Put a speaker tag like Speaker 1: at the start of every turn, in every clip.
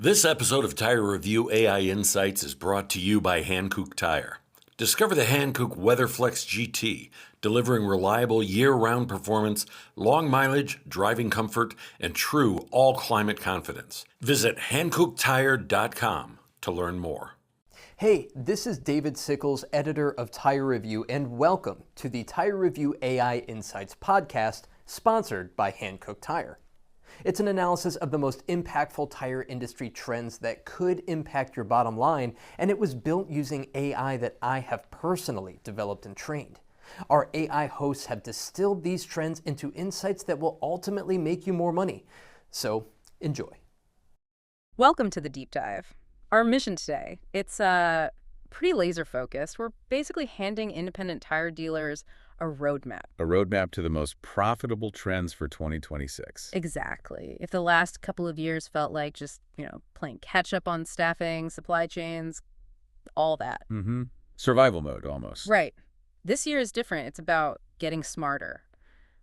Speaker 1: This episode of Tire Review AI Insights is brought to you by Hankook Tire. Discover the Hankook WeatherFlex GT, delivering reliable year-round performance, long mileage, driving comfort, and true all-climate confidence. Visit HankookTire.com to learn more.
Speaker 2: Hey, this is David Sickles, editor of Tire Review, and welcome to the Tire Review AI Insights podcast, sponsored by Hankook Tire. It's an analysis of the most impactful tire industry trends that could impact your bottom line, and it was built using AI that I have personally developed and trained. Our AI hosts have distilled these trends into insights that will ultimately make you more money. So, enjoy.
Speaker 3: Welcome to the deep dive. Our mission today, it's pretty laser focused. We're basically handing independent tire dealers a roadmap.
Speaker 4: A roadmap to the most profitable trends for 2026.
Speaker 3: Exactly. If the last couple of years felt like just, playing catch up on staffing, supply chains, all that.
Speaker 4: Survival mode, almost.
Speaker 3: Right. This year is different. It's about getting smarter.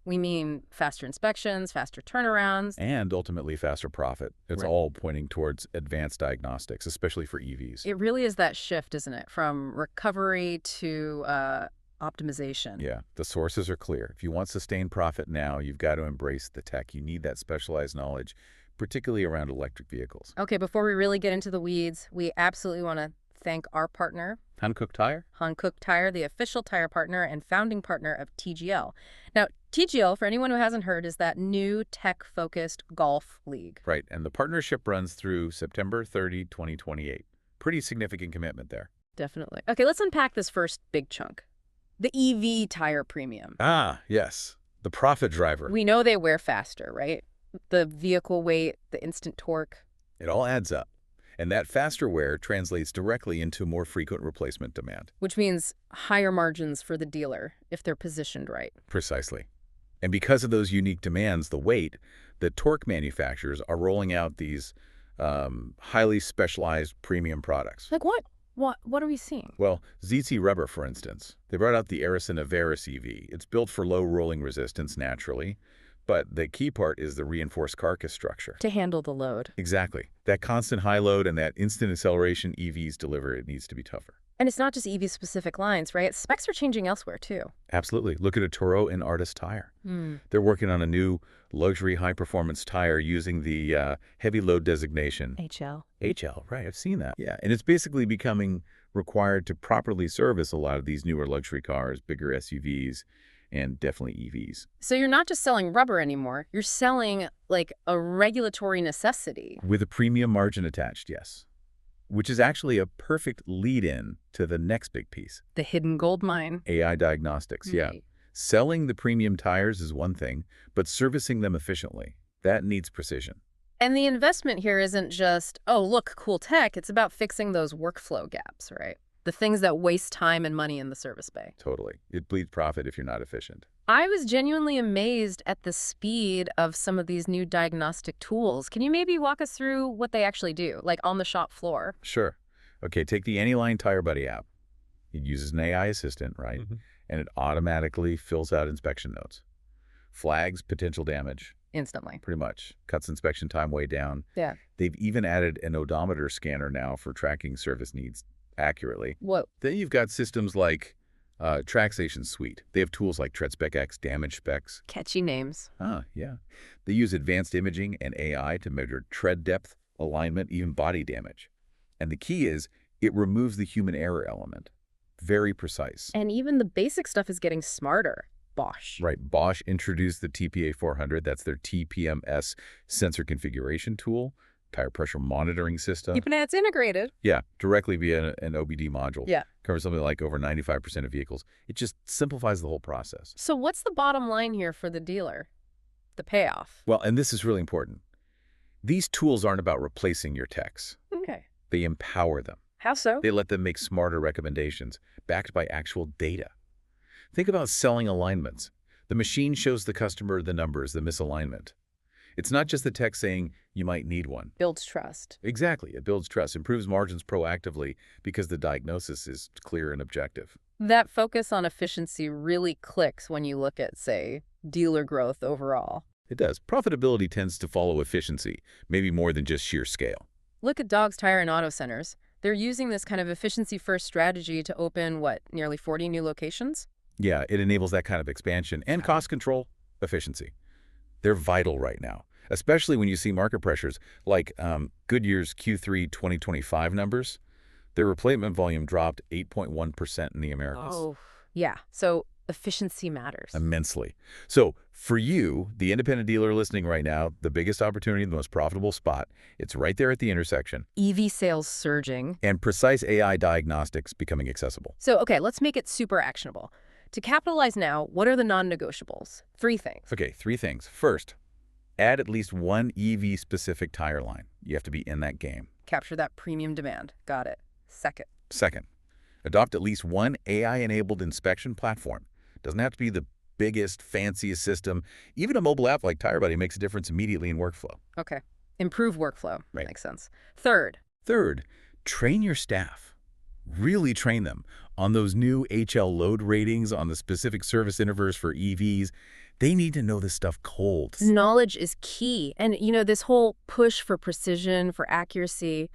Speaker 3: We mean faster inspections, faster turnarounds.
Speaker 4: And ultimately faster profit. It's
Speaker 2: Right.
Speaker 4: all pointing towards advanced diagnostics, especially for EVs.
Speaker 3: It really is that shift, isn't it? From recovery to optimization.
Speaker 4: Yeah, the sources are clear. If you want sustained profit now, you've got to embrace the tech. You need that specialized knowledge, particularly around electric vehicles.
Speaker 3: Okay, before we really get into the weeds, we absolutely want to thank our partner,
Speaker 4: Hankook Tire?
Speaker 3: Hankook Tire, the official tire partner and founding partner of TGL. Now, TGL, for anyone who hasn't heard, is that new tech-focused golf league.
Speaker 4: Right, and the partnership runs through September 30, 2028. Pretty significant commitment there.
Speaker 3: Definitely. Okay, let's unpack this first big chunk. The EV tire premium.
Speaker 4: Ah, yes. The profit driver.
Speaker 3: We know they wear faster, right? The vehicle weight, the instant torque.
Speaker 4: It all adds up. And that faster wear translates directly into more frequent replacement demand.
Speaker 3: Which means higher margins for the dealer if they're positioned right.
Speaker 4: Precisely. And because of those unique demands, the weight, the torque manufacturers are rolling out these highly specialized premium products.
Speaker 3: Like what? What are we seeing?
Speaker 4: Well, ZC Rubber, for instance. They brought out the Arison Averis EV. It's built for low rolling resistance naturally, but the key part is the reinforced carcass structure.
Speaker 3: To handle the load.
Speaker 4: Exactly. That constant high load and that instant acceleration EVs deliver, it needs to be tougher.
Speaker 3: And it's not just EV-specific lines, right? Specs are changing elsewhere, too.
Speaker 4: Absolutely. Look at a Toro and Artis tire. They're working on a new luxury high-performance tire using the heavy load designation.
Speaker 3: HL.
Speaker 4: HL, right. I've seen that. Yeah, and it's basically becoming required to properly service a lot of these newer luxury cars, bigger SUVs, and definitely EVs.
Speaker 3: So you're not just selling rubber anymore. You're selling, like, a regulatory necessity.
Speaker 4: With a premium margin attached, yes. Which is actually a perfect lead-in to the next big piece.
Speaker 3: The hidden gold mine.
Speaker 4: AI diagnostics, yeah.
Speaker 3: Right.
Speaker 4: Selling the premium tires is one thing, but servicing them efficiently, that needs precision.
Speaker 3: And the investment here isn't just, oh, look, cool tech. It's about fixing those workflow gaps, right? The things that waste time and money in the service bay.
Speaker 4: Totally. It bleeds profit if you're not efficient.
Speaker 3: I was genuinely amazed at the speed of some of these new diagnostic tools. Can you maybe walk us through what they actually do, like on the shop floor?
Speaker 4: Sure. Okay, take the Anyline TireBuddy app. It uses an AI assistant, right? And it automatically fills out inspection notes. Flags potential damage,
Speaker 3: Instantly.
Speaker 4: pretty much. Cuts inspection time way down.
Speaker 3: Yeah.
Speaker 4: They've even added an odometer scanner now for tracking service needs accurately.
Speaker 3: Whoa.
Speaker 4: Then you've got systems like TrackStation Suite. They have tools like TreadSpecX, Damage Specs.
Speaker 3: Catchy names.
Speaker 4: Ah, yeah. They use advanced imaging and AI to measure tread depth, alignment, even body damage. And the key is it removes the human error element. Very precise.
Speaker 3: And even the basic stuff is getting smarter. Bosch.
Speaker 4: Right. Bosch introduced the TPA 400. That's their TPMS sensor configuration tool, tire pressure monitoring system.
Speaker 3: Even it's integrated.
Speaker 4: Yeah, directly via an OBD module.
Speaker 3: Yeah.
Speaker 4: Covers something like over 95% of vehicles. It just simplifies the whole process.
Speaker 3: So what's the bottom line here for the dealer? The payoff.
Speaker 4: Well, and this is really important. These tools aren't about replacing your techs.
Speaker 3: Okay.
Speaker 4: They empower them.
Speaker 3: How so?
Speaker 4: They let them make smarter recommendations backed by actual data. Think about selling alignments. The machine shows the customer the numbers, the misalignment. It's not just the tech saying you might need one.
Speaker 3: Builds trust.
Speaker 4: Exactly. It builds trust, improves margins proactively because the diagnosis is clear and objective.
Speaker 3: That focus on efficiency really clicks when you look at, say, dealer growth overall.
Speaker 4: It does. Profitability tends to follow efficiency, maybe more than just sheer scale.
Speaker 3: Look at Dogs Tire and Auto Centers. They're using this kind of efficiency-first strategy to open, what, nearly 40 new locations?
Speaker 4: Yeah, it enables that kind of expansion and cost control, efficiency. They're vital right now, especially when you see market pressures like Goodyear's Q3 2025 numbers. Their replacement volume dropped 8.1% in the Americas.
Speaker 3: Oh, yeah. So efficiency matters.
Speaker 4: Immensely. So for you, the independent dealer listening right now, the biggest opportunity, the most profitable spot, it's right there at the intersection.
Speaker 3: EV sales surging.
Speaker 4: And precise AI diagnostics becoming accessible.
Speaker 3: So, okay, let's make it super actionable. To capitalize now, what are the non-negotiables? 3 things.
Speaker 4: Okay, 3 things. First, add at least one EV-specific tire line. You have to be in that game.
Speaker 3: Capture that premium demand. Got it.
Speaker 4: Second, adopt at least one AI-enabled inspection platform. Doesn't have to be the biggest, fanciest system. Even a mobile app like TireBuddy makes a difference immediately in workflow.
Speaker 3: Okay. Improve workflow.
Speaker 4: Right.
Speaker 3: Makes sense. Third,
Speaker 4: train your staff. Really train them on those new HL load ratings, on the specific service intervals for EVs. They need to know this stuff cold.
Speaker 3: knowledge is key. And, this whole push for precision, for accuracy,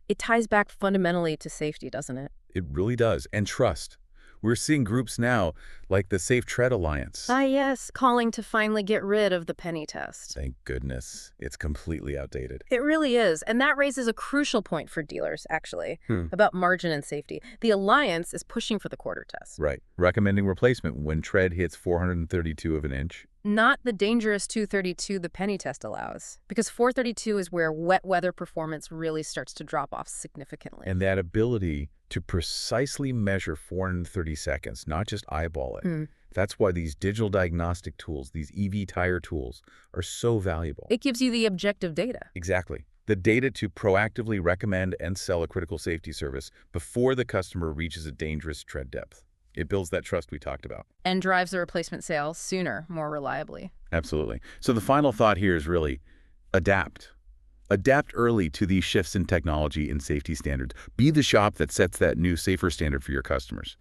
Speaker 3: it ties back fundamentally to safety, doesn't it?
Speaker 4: It really does. And trust. We're seeing groups now like the Safe Tread Alliance.
Speaker 3: Yes, calling to finally get rid of the penny test.
Speaker 4: Thank goodness. It's completely outdated.
Speaker 3: It really is. And that raises a crucial point for dealers, actually, about margin and safety. The Alliance is pushing for the quarter test.
Speaker 4: Right. Recommending replacement when tread hits 432 of an inch.
Speaker 3: Not the dangerous 232 the penny test allows, because 432 is where wet weather performance really starts to drop off significantly.
Speaker 4: And that ability to precisely measure 430 seconds, not just eyeball it. That's why these digital diagnostic tools, these EV tire tools, are so valuable.
Speaker 3: It gives you the objective data.
Speaker 4: Exactly. The data to proactively recommend and sell a critical safety service before the customer reaches a dangerous tread depth. It builds that trust we talked about.
Speaker 3: And drives the replacement sale sooner, more reliably.
Speaker 4: Absolutely. So the final thought here is really adapt. Adapt early to these shifts in technology and safety standards. Be the shop that sets that new, safer standard for your customers.